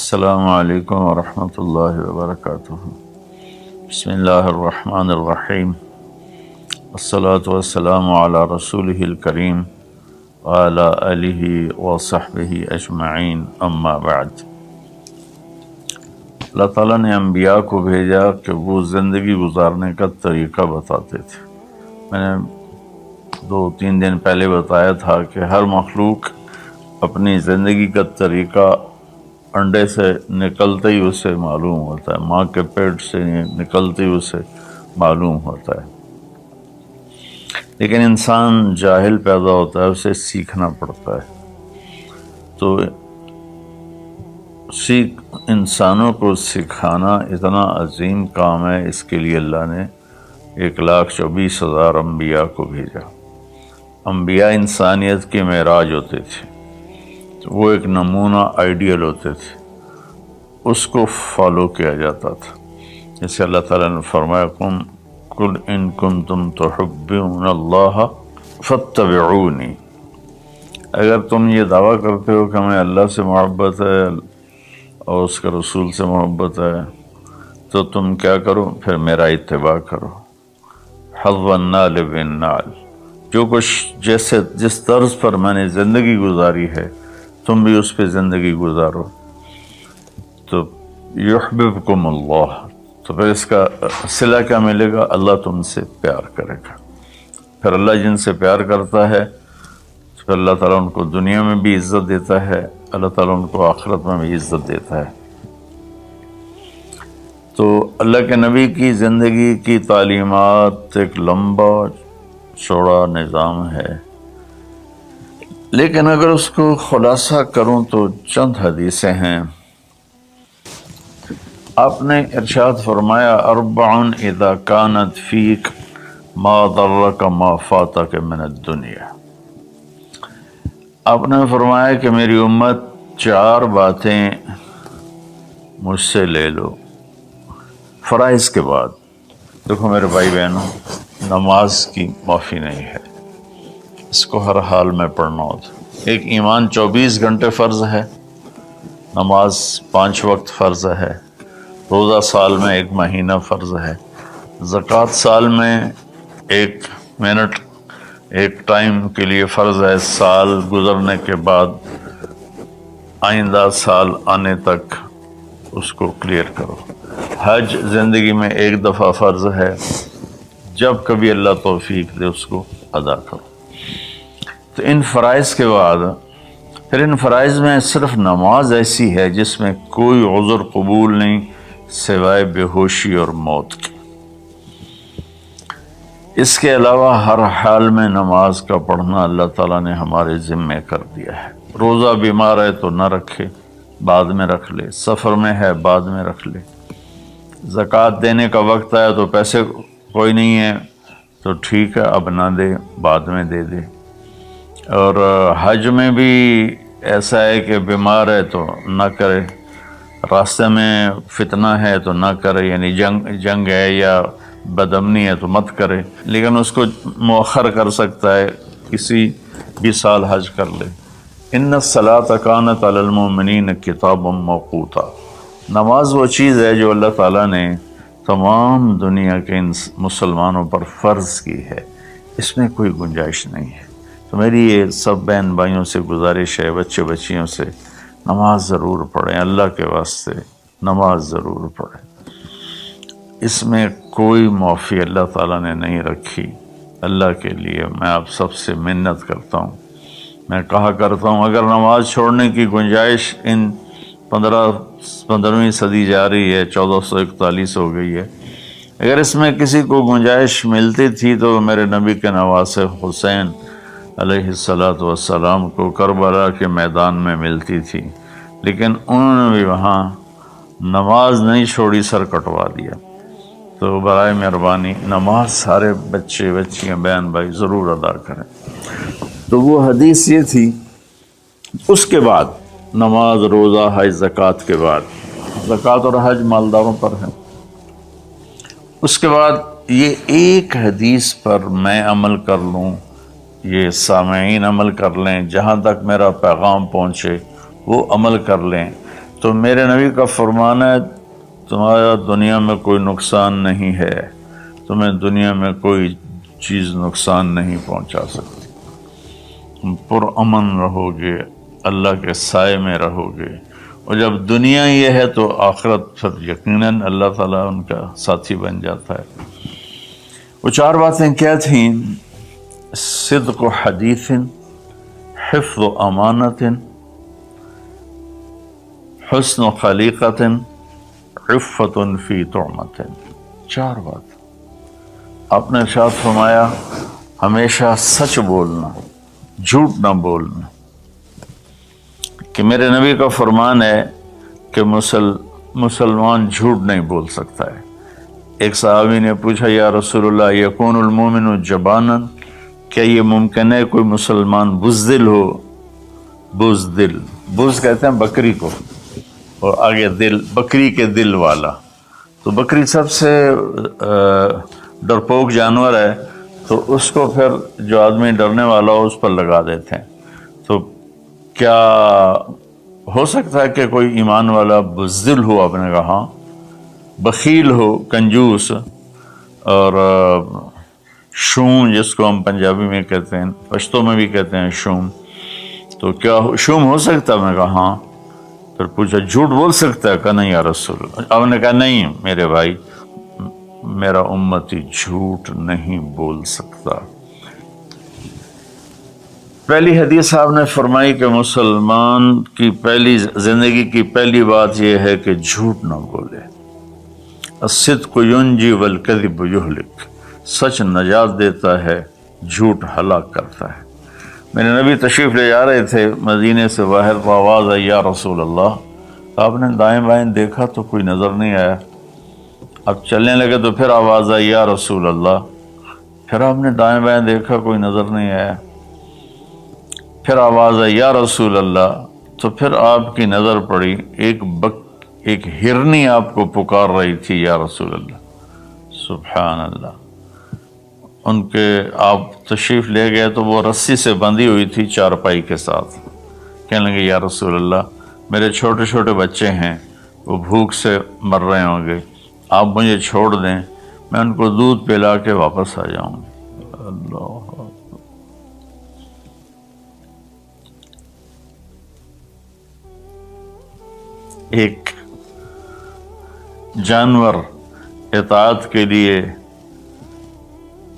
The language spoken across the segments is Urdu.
السلام علیکم ورحمۃ اللہ وبرکاتہ۔ بسم اللہ الرحمن الرحیم، والصلاة والسلام علی رسولہ الکریم وعلی آلہ وصحبہ اجمعین، اما بعد۔ اللہ تعالیٰ نے انبیاء کو بھیجا کہ وہ زندگی گزارنے کا طریقہ بتاتے تھے۔ میں نے 2-3 دن پہلے بتایا تھا کہ ہر مخلوق اپنی زندگی کا طریقہ انڈے سے نکلتے ہی اسے معلوم ہوتا ہے، ماں کے پیٹ سے نکلتے ہی اسے معلوم ہوتا ہے، لیکن انسان جاہل پیدا ہوتا ہے، اسے سیکھنا پڑتا ہے۔ تو انسانوں کو سکھانا اتنا عظیم کام ہے، اس کے لیے اللہ نے 1,24,000 انبیاء کو بھیجا۔ انبیاء انسانیت کے معراج ہوتے تھے، وہ ایک نمونہ آئیڈیل ہوتے تھے، اس کو فالو کیا جاتا تھا۔ جیسے اللہ تعالیٰ نے فرمایا قُلْ إِن كُنتُمْ تُحِبُّونَ اللَّهَ فَاتَّبِعُونِي، اگر تم یہ دعویٰ کرتے ہو کہ ہمیں اللہ سے محبت ہے اور اس کے رسول سے محبت ہے تو تم کیا کرو؟ پھر میرا اتباع کرو۔ حَظَّ النَّالِ بِالنَّالِ، جو کچھ جس طرز پر میں نے زندگی گزاری ہے تم بھی اس پہ زندگی گزارو، تو یحببکم اللہ، تو پھر اس کا صلہ کیا ملے گا؟ اللہ تم سے پیار کرے گا۔ پھر اللہ جن سے پیار کرتا ہے پھر اللہ تعالیٰ ان کو دنیا میں بھی عزت دیتا ہے، اللہ تعالیٰ ان کو آخرت میں بھی عزت دیتا ہے۔ تو اللہ کے نبی کی زندگی کی تعلیمات ایک لمبا چوڑا نظام ہے، لیکن اگر اس کو خلاصہ کروں تو چند حدیثیں ہیں۔ آپ نے ارشاد فرمایا اربع اذا كانت فیک ما ضرک ما فاتک من الدنیا۔ آپ نے فرمایا کہ میری امت 4 باتیں مجھ سے لے لو فرائض کے بعد۔ دیکھو میرے بھائی بہنوں، نماز کی معافی نہیں ہے، اس کو ہر حال میں پڑھنا ہوتا۔ ایک ایمان 24 گھنٹے فرض ہے، نماز 5 وقت فرض ہے، روزہ سال میں 1 مہینہ فرض ہے، زکوٰۃ سال میں 1 منٹ 1 ٹائم کے لیے فرض ہے، سال گزرنے کے بعد آئندہ سال آنے تک اس کو کلیئر کرو۔ حج زندگی میں 1 دفعہ فرض ہے، جب کبھی اللہ توفیق دے اس کو ادا کرو۔ تو ان فرائض کے بعد پھر ان فرائض میں صرف نماز ایسی ہے جس میں کوئی عذر قبول نہیں سوائے بے ہوشی اور موت کی۔ اس کے علاوہ ہر حال میں نماز کا پڑھنا اللہ تعالیٰ نے ہمارے ذمے کر دیا ہے۔ روزہ بیمار ہے تو نہ رکھے، بعد میں رکھ لے، سفر میں ہے بعد میں رکھ لے، زکوٰۃ دینے کا وقت آیا تو پیسے کوئی نہیں ہے تو ٹھیک ہے اب نہ دے، بعد میں دے دے۔ اور حج میں بھی ایسا ہے کہ بیمار ہے تو نہ کرے، راستے میں فتنہ ہے تو نہ کرے، یعنی جنگ ہے یا بدامنی ہے تو مت کرے، لیکن اس کو مؤخر کر سکتا ہے، کسی بھی سال حج کر لے۔ ان الصلاۃ کانت علی المؤمنین کتابا موقوتا، نماز وہ چیز ہے جو اللہ تعالیٰ نے تمام دنیا کے مسلمانوں پر فرض کی ہے، اس میں کوئی گنجائش نہیں ہے۔ تو میری یہ سب بہن بھائیوں سے گزارش ہے، بچے بچیوں سے، نماز ضرور پڑھیں، اللہ کے واسطے نماز ضرور پڑھیں۔ اس میں کوئی معافی اللہ تعالیٰ نے نہیں رکھی۔ اللہ کے لیے میں آپ سب سے منت کرتا ہوں، میں کہا کرتا ہوں اگر نماز چھوڑنے کی گنجائش ان 15ویں صدی جا رہی ہے، 1441 ہو گئی ہے، اگر اس میں کسی کو گنجائش ملتی تھی تو میرے نبی کے نواسے حسین علیہ السلام کو کربلا کے میدان میں ملتی تھی، لیکن انہوں نے بھی وہاں نماز نہیں چھوڑی، سر کٹوا دیا۔ تو برائے مہربانی نماز سارے بچے بچیاں بہن بھائی ضرور ادا کریں۔ تو وہ حدیث یہ تھی۔ اس کے بعد نماز، روزہ، حج، زکوٰۃ کے بعد، زکوٰۃ اور حج مالداروں پر ہے۔ اس کے بعد یہ ایک حدیث پر میں عمل کر لوں، یہ سامعین عمل کر لیں، جہاں تک میرا پیغام پہنچے وہ عمل کر لیں، تو میرے نبی کا فرمان ہے تمہارا دنیا میں کوئی نقصان نہیں ہے، تمہیں دنیا میں کوئی چیز نقصان نہیں پہنچا سکتی، تم پرامن رہو گے، اللہ کے سائے میں رہو گے، اور جب دنیا یہ ہے تو آخرت پھر یقیناً اللہ تعالیٰ ان کا ساتھی بن جاتا ہے۔ وہ 4 باتیں کیا تھیں؟ صدق و حدیث، حفظ و امانت، حسن و خلیقت، عفت فی طعمت۔ 4 بات آپ نے ارشاد فرمایا، ہمیشہ سچ بولنا، جھوٹ نہ بولنا، کہ میرے نبی کا فرمان ہے کہ مسلمان جھوٹ نہیں بول سکتا ہے۔ ایک صحابی نے پوچھا، یا رسول اللہ یکون المومن جبانا، کیا یہ ممکن ہے کوئی مسلمان بزدل ہو؟ بزدل، بز کہتے ہیں بکری کو، اور آگے دل، بکری کے دل والا۔ تو بکری سب سے ڈرپوک جانور ہے، تو اس کو پھر جو آدمی ڈرنے والا ہو اس پر لگا دیتے ہیں۔ تو کیا ہو سکتا ہے کہ کوئی ایمان والا بزدل ہو؟ آپ نے کہا بخیل ہو، کنجوس، اور شوم جس کو ہم پنجابی میں کہتے ہیں، پشتو میں بھی کہتے ہیں شوم، تو کیا شوم ہو سکتا ہے؟ میں کہا ہاں۔ پھر پوچھا جھوٹ بول سکتا ہے؟ کہا نہیں یا رسول اللہ۔ آپ نے کہا نہیں میرے بھائی، میرا امتی جھوٹ نہیں بول سکتا۔ پہلی حدیث آپ نے فرمائی کہ مسلمان کی پہلی زندگی کی پہلی بات یہ ہے کہ جھوٹ نہ بولے۔ الصدق ینجی والکذب یہلک، سچ نجات دیتا ہے، جھوٹ ہلاک کرتا ہے۔ میرے نبی تشریف لے جا رہے تھے مدینے سے باہر، تو آواز آئی یا رسول اللہ۔ آپ نے دائیں بائیں دیکھا تو کوئی نظر نہیں آیا۔ اب چلنے لگے تو پھر آواز آئی یا رسول اللہ۔ پھر آپ نے دائیں بائیں دیکھا، کوئی نظر نہیں آیا۔ پھر آواز آئی یا رسول اللہ، تو پھر آپ کی نظر پڑی، ایک ہرنی آپ کو پکار رہی تھی یا رسول اللہ۔ سبحان اللہ۔ ان کے آپ تشریف لے گئے تو وہ رسی سے بندھی ہوئی تھی چارپائی کے ساتھ۔ کہنے لگے یا رسول اللہ، میرے چھوٹے چھوٹے بچے ہیں، وہ بھوک سے مر رہے ہوں گے، آپ مجھے چھوڑ دیں، میں ان کو دودھ پلا کے واپس آ جاؤں گی۔ اللہ، ایک جانور اطاعت کے لیے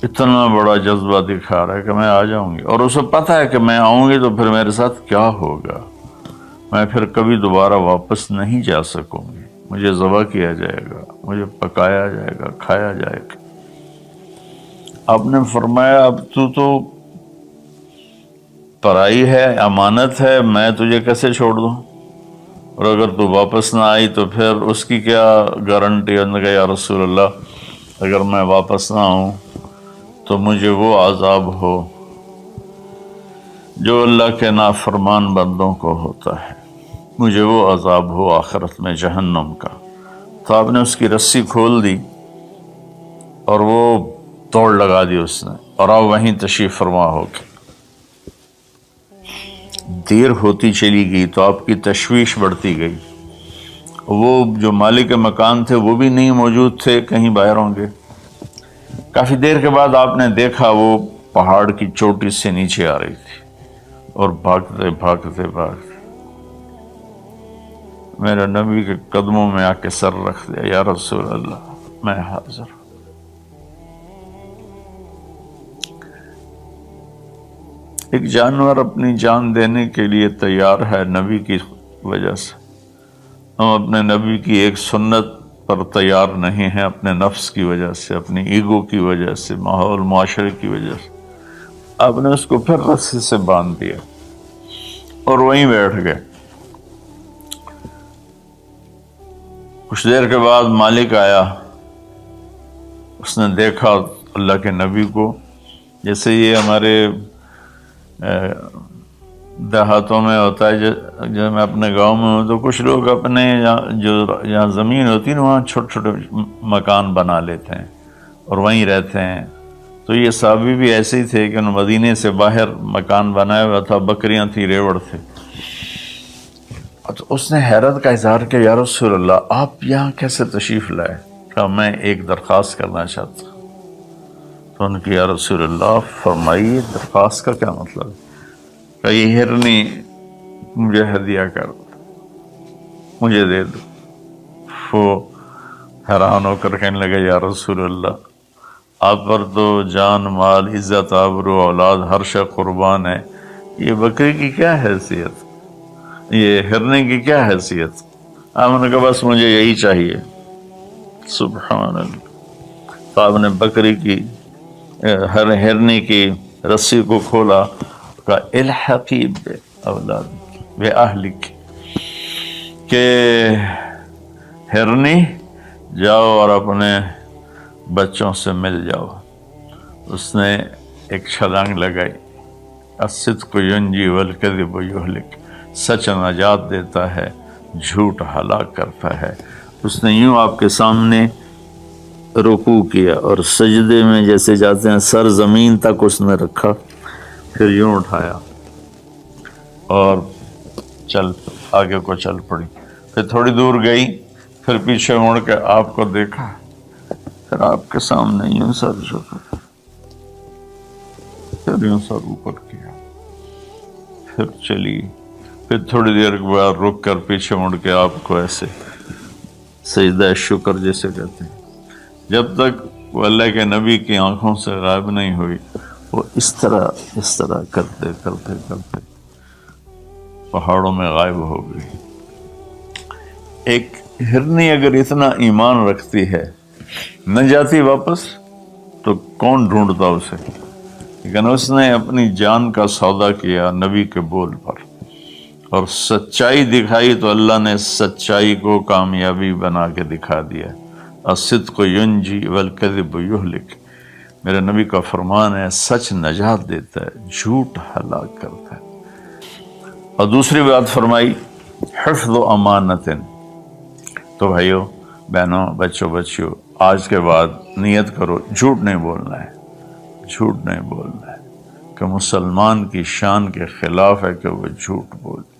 اتنا بڑا جذبہ دکھا رہا ہے کہ میں آ جاؤں گی، اور اسے پتہ ہے کہ میں آؤں گی تو پھر میرے ساتھ کیا ہوگا، میں پھر کبھی دوبارہ واپس نہیں جا سکوں گی، مجھے ذبح کیا جائے گا، مجھے پکایا جائے گا، کھایا جائے گا۔ آپ نے فرمایا اب تو پرائی ہے، امانت ہے، میں تجھے کیسے چھوڑ دوں، اور اگر تو واپس نہ آئی تو پھر اس کی کیا گارنٹی؟ انہوں نے کہا یا رسول اللہ، اگر میں واپس نہ آؤں تو مجھے وہ عذاب ہو جو اللہ کے نافرمان بندوں کو ہوتا ہے، مجھے وہ عذاب ہو آخرت میں جہنم کا۔ تو آپ نے اس کی رسی کھول دی اور وہ دوڑ لگا دی اس نے، اور آپ وہیں تشریف فرما ہو کے۔ دیر ہوتی چلی گئی تو آپ کی تشویش بڑھتی گئی۔ وہ جو مالک مکان تھے وہ بھی نہیں موجود تھے، کہیں باہر ہوں گے۔ کافی دیر کے بعد آپ نے دیکھا وہ پہاڑ کی چوٹی سے نیچے آ رہی تھی، اور بھاگتے بھاگتے بھاگتے میرے نبی کے قدموں میں آ کے سر رکھ دیا، یا رسول اللہ میں حاضر ہوں۔ ایک جانور اپنی جان دینے کے لیے تیار ہے نبی کی وجہ سے، ہم اپنے نبی کی ایک سنت پر تیار نہیں ہیں، اپنے نفس کی وجہ سے، اپنی ایگو کی وجہ سے، ماحول معاشرے کی وجہ سے۔ آپ نے اس کو پھر رسی سے باندھ دیا اور وہیں بیٹھ گئے۔ کچھ دیر کے بعد مالک آیا، اس نے دیکھا اللہ کے نبی کو، جیسے یہ ہمارے دیہاتوں میں ہوتا ہے، جب میں اپنے گاؤں میں ہوں تو کچھ لوگ اپنے جہاں زمین ہوتی ہے نا وہاں چھوٹے چھوٹے مکان بنا لیتے ہیں اور وہیں رہتے ہیں۔ تو یہ صحابی بھی ایسے ہی تھے کہ انہوں مدینے سے باہر مکان بنایا ہوا تھا، بکریاں تھی، ریوڑ تھے۔ تو اس نے حیرت کا اظہار کیا، یا رسول اللہ آپ یہاں کیسے تشریف لائے؟ کہا میں ایک درخواست کرنا چاہتا ہوں۔ تو ان کی یا رسول اللہ فرمائیے درخواست کا کیا مطلب ہے؟ کہ یہ ہرنی مجھے ہدیہ کر دو، مجھے دے دو۔ وہ حیران ہو کر کہنے لگے یا رسول اللہ آپ پر تو جان مال عزت آبرو اولاد ہر شے قربان ہے، یہ بکری کی کیا حیثیت، یہ ہرنے کی کیا حیثیت؟ آپ نے کہا بس مجھے یہی چاہیے۔ سبحان اللہ۔ تو آپ نے بکری کی ہر ہرنے کی رسی کو کھولا، کہا الحقی بے اولاد بے اہلک، کہ ہرنی جاؤ اور اپنے بچوں سے مل جاؤ۔ اس نے ایک چھلانگ لگائی، الصدق ینجی والکذب یہلک، سچ نجات دیتا ہے، جھوٹ ہلاک کرتا ہے۔ اس نے یوں آپ کے سامنے رکوع کیا اور سجدے میں جیسے جاتے ہیں سر زمین تک اس نے رکھا، پھر یوں اٹھایا اور آگے کو چل پڑی۔ پھر تھوڑی دور گئی، پھر پیچھے مڑ کے آپ کو دیکھا، پھر آپ کے سامنے یوں سر جھکا، پھر یوں سر اوپر کیا، پھر چلی، پھر تھوڑی دیر کے بعد رک کر پیچھے مڑ کے آپ کو ایسے سجدہ شکر جیسے کہتے ہیں۔ جب تک وہ اللہ کے نبی کی آنکھوں سے غائب نہیں ہوئی، وہ اس طرح کرتے کرتے کرتے پہاڑوں میں غائب ہو گئی۔ ایک ہرنی اگر اتنا ایمان رکھتی ہے نہ جاتی واپس تو کون ڈھونڈتا اسے؟ لیکن اس نے اپنی جان کا سودا کیا نبی کے بول پر اور سچائی دکھائی، تو اللہ نے سچائی کو کامیابی بنا کے دکھا دیا۔ الصدق ینجی والکذب یہلک، میرے نبی کا فرمان ہے سچ نجات دیتا ہے، جھوٹ ہلاک کرتا ہے۔ اور دوسری بات فرمائی حفظ امانت۔ تو بھائیو بہنوں بچوں بچیوں، آج کے بعد نیت کرو جھوٹ نہیں بولنا ہے، جھوٹ نہیں بولنا ہے، کہ مسلمان کی شان کے خلاف ہے کہ وہ جھوٹ بولے۔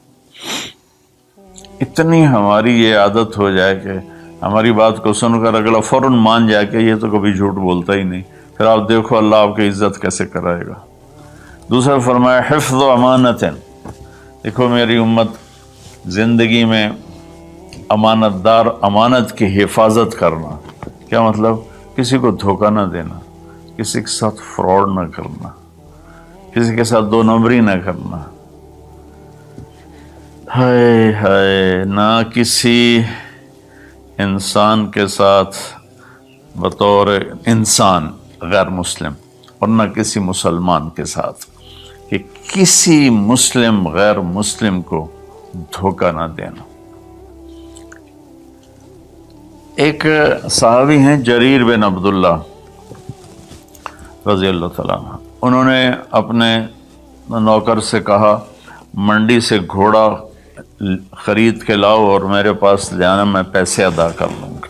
اتنی ہماری یہ عادت ہو جائے کہ ہماری بات کو سن کر اگلا فوراً مان جائے کہ یہ تو کبھی جھوٹ بولتا ہی نہیں، پھر آپ دیکھو اللہ آپ کی عزت کیسے کرائے گا۔ دوسرا فرمایا حفظ و امانت۔ دیکھو میری امت زندگی میں امانت دار، امانت کی حفاظت کرنا، کیا مطلب؟ کسی کو دھوکہ نہ دینا، کسی کے ساتھ فراڈ نہ کرنا، کسی کے ساتھ دو نمبری نہ کرنا، ہائے ہائے، نہ کسی انسان کے ساتھ بطور انسان غیر مسلم، اور نہ کسی مسلمان کے ساتھ، کہ کسی مسلم غیر مسلم کو دھوکہ نہ دینا۔ ایک صحابی ہیں جریر بن عبداللہ رضی اللہ تعالیٰ عنہ، انہوں نے اپنے نوکر سے کہا منڈی سے گھوڑا خرید کے لاؤ اور میرے پاس لے آنا، میں پیسے ادا کر لوں گا۔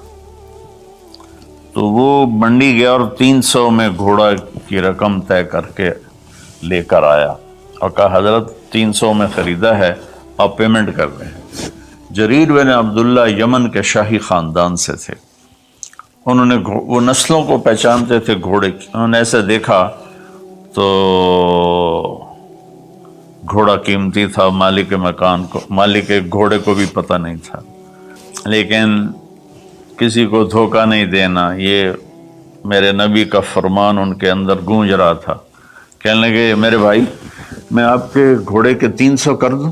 تو وہ منڈی گیا اور 300 میں گھوڑا کی رقم طے کر کے لے کر آیا اور کہا حضرت 300 میں خریدا ہے، آپ پیمنٹ کر رہے ہیں۔ جریر بن عبداللہ یمن کے شاہی خاندان سے تھے، انہوں نے وہ نسلوں کو پہچانتے تھے گھوڑے کی، انہوں نے ایسے دیکھا تو گھوڑا قیمتی تھا، مالک مکان کو، مالک گھوڑے کو بھی پتہ نہیں تھا، لیکن کسی کو دھوکہ نہیں دینا، یہ میرے نبی کا فرمان ان کے اندر گونج رہا تھا۔ کہنے لگے میرے بھائی میں آپ کے گھوڑے کے 300 کر دوں؟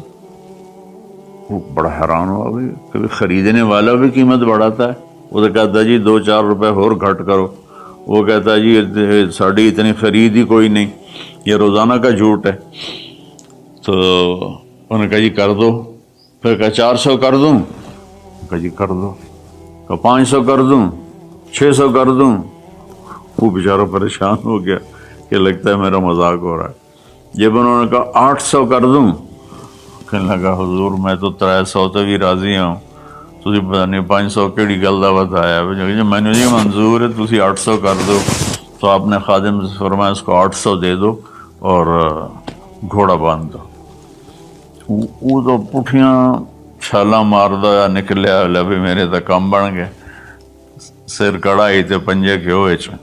وہ بڑا حیران ہوا، بھائی کبھی خریدنے والا بھی قیمت بڑھاتا ہے، وہ تو کہتا جی 2-4 روپے اور گھٹ کرو، وہ کہتا جی ساڑھی اتنی خرید ہی کوئی نہیں، یہ روزانہ کا جھوٹ ہے۔ تو انہوں نے کہا جی کر دو، پھر کہا 400 کر دوں، کہا جی کر دو، کہا 500 کر دوں، 600 کر دوں۔ وہ بیچارہ پریشان ہو گیا کہ لگتا ہے میرا مذاق ہو رہا ہے۔ جب انہوں نے کہا 800 کر دوں، کہنے لگا حضور میں تو 300 تے بھی راضی ہوں، تسی پتہ نہیں 500 کیڑی گل دا بتایا، میں نے جی منظور ہے تسی 800 کر دو۔ تو آپ نے خادم سے فرمایا اس کو 800 دے دو اور گھوڑا باندھ دو۔ وہ تو پٹھیاں چھالا مار دو یا نکلیا لبھی میرے تو کم بن گئے، سر کڑائی تے پنجے کے ہوئے چوں۔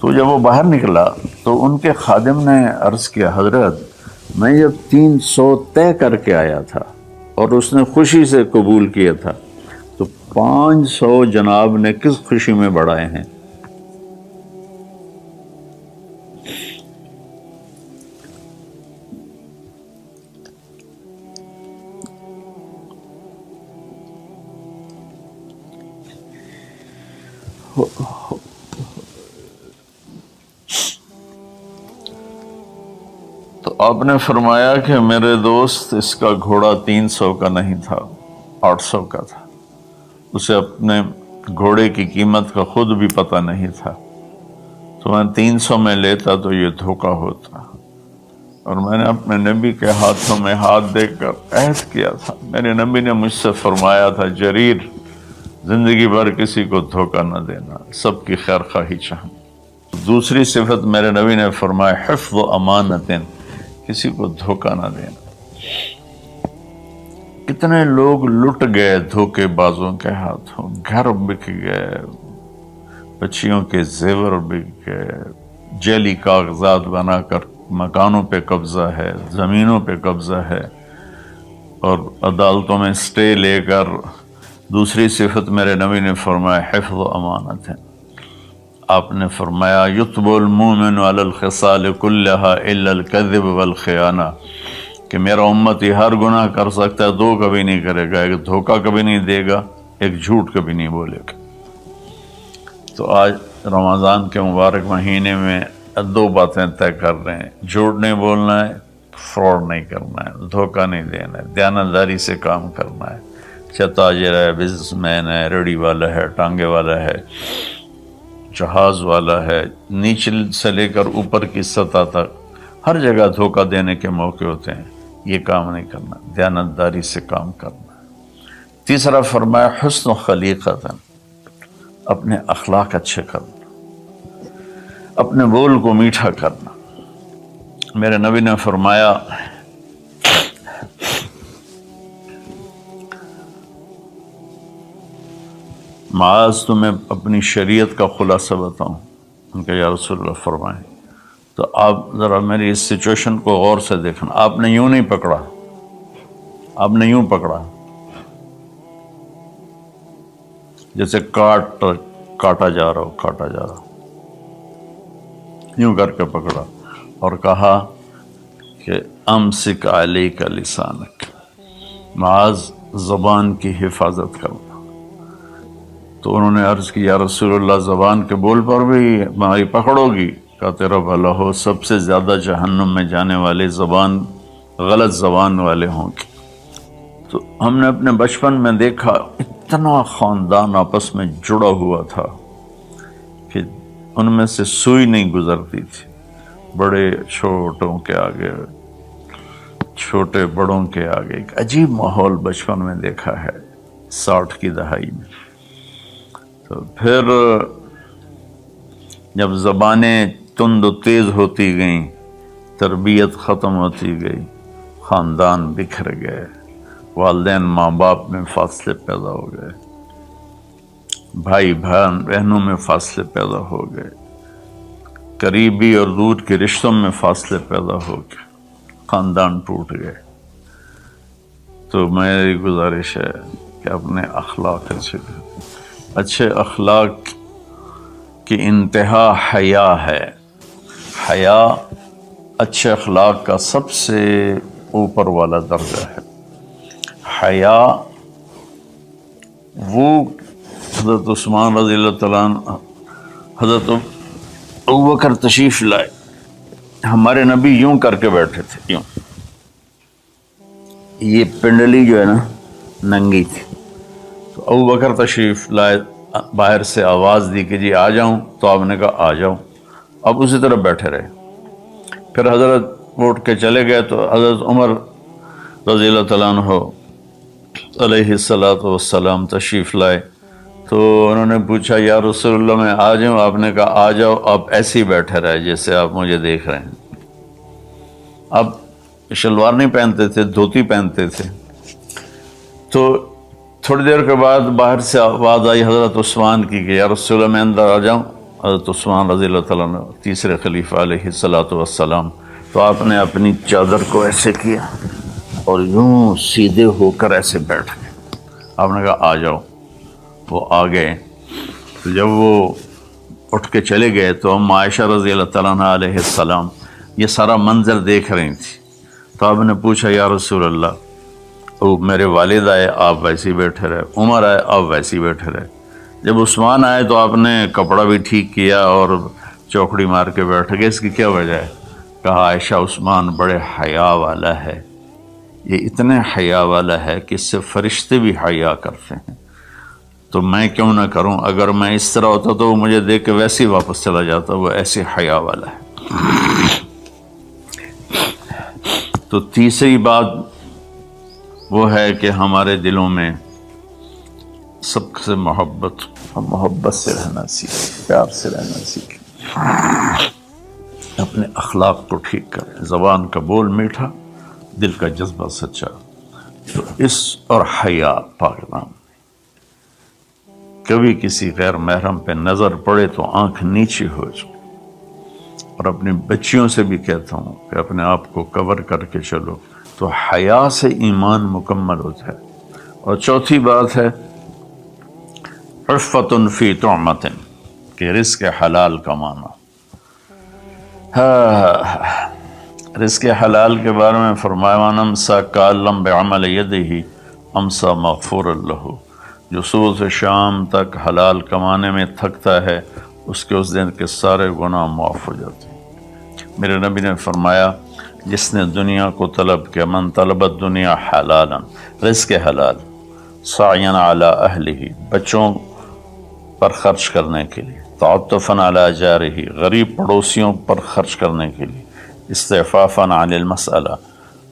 تو جب وہ باہر نکلا تو ان کے خادم نے عرض کیا حضرت میں جب 300 طے کر کے آیا تھا اور اس نے خوشی سے قبول کیا تھا تو 500 جناب نے کس خوشی میں بڑھائے ہیں؟ تو آپ نے فرمایا کہ میرے دوست اس کا گھوڑا 300 کا نہیں تھا، 800 کا تھا، اسے اپنے گھوڑے کی قیمت کا خود بھی پتہ نہیں تھا، تو میں 300 میں لیتا تو یہ دھوکہ ہوتا، اور میں نے اپنے نبی کے ہاتھوں میں ہاتھ دے کر عہد کیا تھا، میرے نبی نے مجھ سے فرمایا تھا جریر زندگی بھر کسی کو دھوکہ نہ دینا، سب کی خیر خواہی چاہنا۔ دوسری صفت میرے نبی نے فرمایا حفظ و امانت، کسی کو دھوکہ نہ دینا۔ کتنے لوگ لٹ گئے دھوکے بازوں کے ہاتھوں، گھر بک گئے، بچیوں کے زیور بک گئے، جعلی کاغذات بنا کر مکانوں پہ قبضہ ہے، زمینوں پہ قبضہ ہے، اور عدالتوں میں سٹے لے کر۔ دوسری صفت میرے نبی نے فرمایا حفظ و امانت ہے۔ آپ نے فرمایا یتب المومن علی الخصال کلہا الا الکذب والخیانہ، کہ میرا امتی ہر گناہ کر سکتا ہے، 2 کبھی نہیں کرے گا، ایک دھوکہ کبھی نہیں دے گا، ایک جھوٹ کبھی نہیں بولے گا۔ تو آج رمضان کے مبارک مہینے میں 2 باتیں طے کر رہے ہیں، جھوٹ نہیں بولنا ہے، فراڈ نہیں کرنا ہے، دھوکہ نہیں دینا ہے، دیانتداری سے کام کرنا ہے، چاہے تاجر ہے، بزنس مین ہے، ریڑھی والا ہے، ٹانگے والا ہے، جہاز والا ہے، نیچے سے لے کر اوپر کی سطح تک ہر جگہ دھوکہ دینے کے موقع ہوتے ہیں، یہ کام نہیں کرنا، دیانتداری سے کام کرنا۔ تیسرا فرمایا حسن خلیقت، اپنے اخلاق اچھے کرنا، اپنے بول کو میٹھا کرنا۔ میرے نبی نے فرمایا معاذ تمہیں اپنی شریعت کا خلاصہ بتاؤں؟ ان کا یا رسول اللہ فرمائیں۔ تو آپ ذرا میری اس سچویشن کو غور سے دیکھنا، آپ نے یوں نہیں پکڑا، آپ نے یوں پکڑا جیسے کاٹا جا رہا ہو، کاٹا جا رہا ہو، یوں کر کے پکڑا اور کہا کہ امسک علیک لسانک، معاذ زبان کی حفاظت کرنا۔ تو انہوں نے عرض کی یا رسول اللہ زبان کے بول پر بھی ہماری پکڑو گی؟ کہا تیرا بھلا ہو، سب سے زیادہ جہنم میں جانے والے غلط زبان والے ہوں گے۔ تو ہم نے اپنے بچپن میں دیکھا اتنا خاندان آپس میں جڑا ہوا تھا کہ ان میں سے سوئی نہیں گزرتی تھی، بڑے چھوٹوں کے آگے، چھوٹے بڑوں کے آگے، ایک عجیب ماحول بچپن میں دیکھا ہے 60 کی دہائی میں۔ تو پھر جب زبانیں تند و تیز ہوتی گئیں، تربیت ختم ہوتی گئی، خاندان بکھر گئے، والدین ماں باپ میں فاصلے پیدا ہو گئے، بھائی بہنوں میں فاصلے پیدا ہو گئے، قریبی اور دور کے رشتوں میں فاصلے پیدا ہو گئے، خاندان ٹوٹ گئے۔ تو میری گزارش ہے کہ اپنے اخلاق اچھے اخلاق کی انتہا حیا ہے۔ حیا اچھے اخلاق کا سب سے اوپر والا درجہ ہے۔ حیا وہ حضرت عثمان رضی اللہ تعالیٰ عنہ، حضرت ابوبکر تشریف لائے، ہمارے نبی یوں کر کے بیٹھے تھے، یوں، یہ پنڈلی جو ہے نا ننگی تھی، تو ابوبکر تشریف لائے، باہر سے آواز دی کہ جی آ جاؤں، تو آپ نے کہا آ جاؤ، اب اسی طرح بیٹھے رہے۔ پھر حضرت اٹھ کے چلے گئے تو حضرت عمر رضی اللہ تعالیٰ عنہ علیہ السلام تشریف لائے، تو انہوں نے پوچھا یا رسول اللہ میں آ جاؤں؟ آپ نے کہا آ جاؤ، آپ ایسے ہی بیٹھے رہے جیسے آپ مجھے دیکھ رہے ہیں۔ آپ شلوار نہیں پہنتے تھے، دھوتی پہنتے تھے، تو تھوڑی دیر کے بعد باہر سے آواز آئی حضرت عثمان کی کہ یا رسول اللہ میں اندر آ جاؤں؟ حضرت عثمان رضی اللہ تعالیٰ عنہ تیسرے خلیفہ علیہ الصلوۃ والسلام، تو آپ نے اپنی چادر کو ایسے کیا اور یوں سیدھے ہو کر ایسے بیٹھ گئے۔ آپ نے کہا آ جاؤ۔ وہ آ گئے۔ تو جب وہ اٹھ کے چلے گئے تو ہم عائشہ رضی اللہ تعالیٰ عنہ علیہ السلام یہ سارا منظر دیکھ رہی تھی۔ تو آپ نے پوچھا یا رسول اللہ، وہ میرے والد آئے آپ ویسے ہی بیٹھے رہے، عمر آئے آپ ویسے ہی بیٹھے رہے، جب عثمان آئے تو آپ نے کپڑا بھی ٹھیک کیا اور چوکڑی مار کے بیٹھ گئے، اس کی کیا وجہ ہے؟ کہا عائشہ عثمان بڑے حیا والا ہے، یہ اتنے حیا والا ہے کہ اس سے فرشتے بھی حیا کرتے ہیں، تو میں کیوں نہ کروں؟ اگر میں اس طرح ہوتا تو وہ مجھے دیکھ کے ویسے ہی واپس چلا جاتا، وہ ایسے حیا والا ہے۔ تو تیسری بات وہ ہے کہ ہمارے دلوں میں سب سے محبت سے رہنا سیکھیں، پیار سے رہنا سیکھیں، اپنے اخلاق کو ٹھیک کریں، زبان کا بول میٹھا، دل کا جذبہ سچا، تو اس اور حیا پاک نام۔ کبھی کسی غیر محرم پہ نظر پڑے تو آنکھ نیچی ہو جائے، اور اپنی بچیوں سے بھی کہتا ہوں کہ اپنے آپ کو کور کر کے چلو، تو حیا سے ایمان مکمل ہوتا ہے۔ اور چوتھی بات ہے عفت فی طعمۃ، کہ رزق حلال کمانا۔ رزق حلال کے بارے میں فرمایا من امسا کالم بعمل یدہ امسا مغفور لہ، جو صبح سے شام تک حلال کمانے میں تھکتا ہے اس کے اس دن کے سارے گناہ معاف ہو جاتے ہیں۔ میرے نبی نے فرمایا جس نے دنیا کو طلب کیا، من طلب الدنیا حلالا، رزق حلال، سعیا علی اہلہ، بچوں پر خرچ کرنے کے لیے، تعطفا علی جارہ، غریب پڑوسیوں پر خرچ کرنے کے لیے، استعفافا عن المسألہ،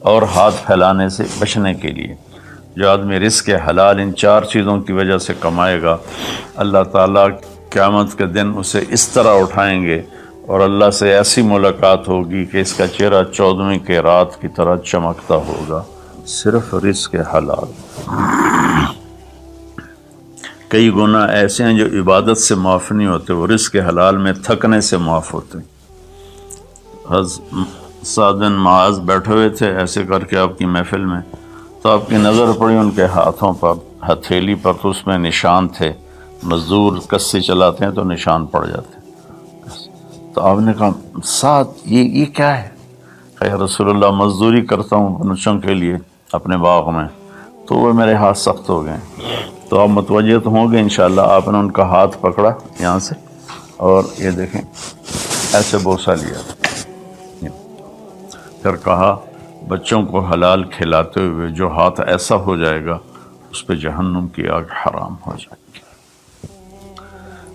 اور ہاتھ پھیلانے سے بچنے کے لیے۔ جو آدمی رزق حلال ان چار چیزوں کی وجہ سے کمائے گا، اللہ تعالیٰ قیامت کے دن اسے اس طرح اٹھائیں گے اور اللہ سے ایسی ملاقات ہوگی کہ اس کا چہرہ 14ویں کی رات کی طرح چمکتا ہوگا، صرف رزق حلال۔ کئی گناہ ایسے ہیں جو عبادت سے معاف نہیں ہوتے، وہ رزق حلال میں تھکنے سے معاف ہوتے ہیں۔ سعد بن معاذ بیٹھے ہوئے تھے ایسے کر کے آپ کی محفل میں، تو آپ کی نظر پڑی ان کے ہاتھوں پر، ہتھیلی پر، تو اس میں نشان تھے، مزدور کسی چلاتے ہیں تو نشان پڑ جاتے ہیں۔ تو آپ نے کہا سعد یہ کیا ہے؟ کہ رسول اللہ مزدوری کرتا ہوں بچوں کے لیے اپنے باغ میں، تو وہ میرے ہاتھ سخت ہو گئے۔ تو آپ متوجہ تو ہوں گے انشاءاللہ۔ آپ نے ان کا ہاتھ پکڑا یہاں سے اور یہ دیکھیں ایسے بوسہ لیا، پھر کہا بچوں کو حلال کھلاتے ہوئے جو ہاتھ ایسا ہو جائے گا اس پہ جہنم کی آگ حرام ہو جائے گی۔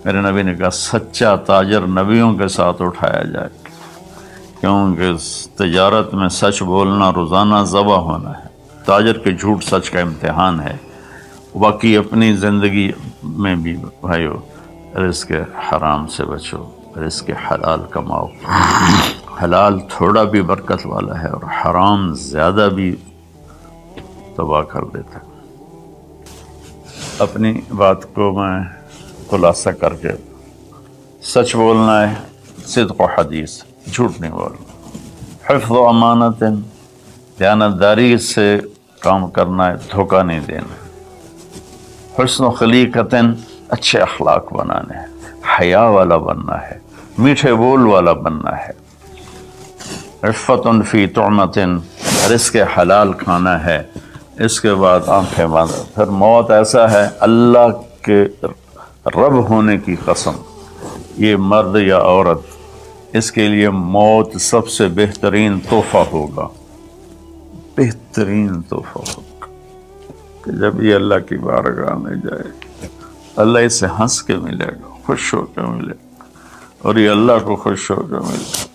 میرے نبی نے کہا سچا تاجر نبیوں کے ساتھ اٹھایا جائے گا، کیونکہ تجارت میں سچ بولنا روزانہ ذبح ہونا ہے، تاجر کے جھوٹ سچ کا امتحان ہے۔ باقی اپنی زندگی میں بھی بھائیو رزق حرام سے بچو، رزق حلال کماؤ۔ حلال تھوڑا بھی برکت والا ہے اور حرام زیادہ بھی تباہ کر دیتا ہے۔ اپنی بات کو میں خلاصہ کر کے، سچ بولنا ہے، صدق و حدیث، جھوٹ نہیں بولنا، حفظ و امانت، دیانتداری سے کام کرنا ہے، دھوکہ نہیں دینا، حسن و خلیقت، اچھے اخلاق بنانے ہیں، حیا والا بننا ہے، میٹھے بول والا بننا ہے، عفت فی طعمت، رزق حلال کھانا ہے۔ اس کے بعد آنکھیں بند، پھر موت ایسا ہے اللہ کے رب ہونے کی قسم، یہ مرد یا عورت، اس کے لیے موت سب سے بہترین تحفہ ہوگا، بہترین تحفہ ہوگا کہ جب یہ اللہ کی بارگاہ میں جائے، اللہ اسے ہنس کے ملے گا، خوش ہو کے ملے گا، اور یہ اللہ کو خوش ہو کے ملے گا۔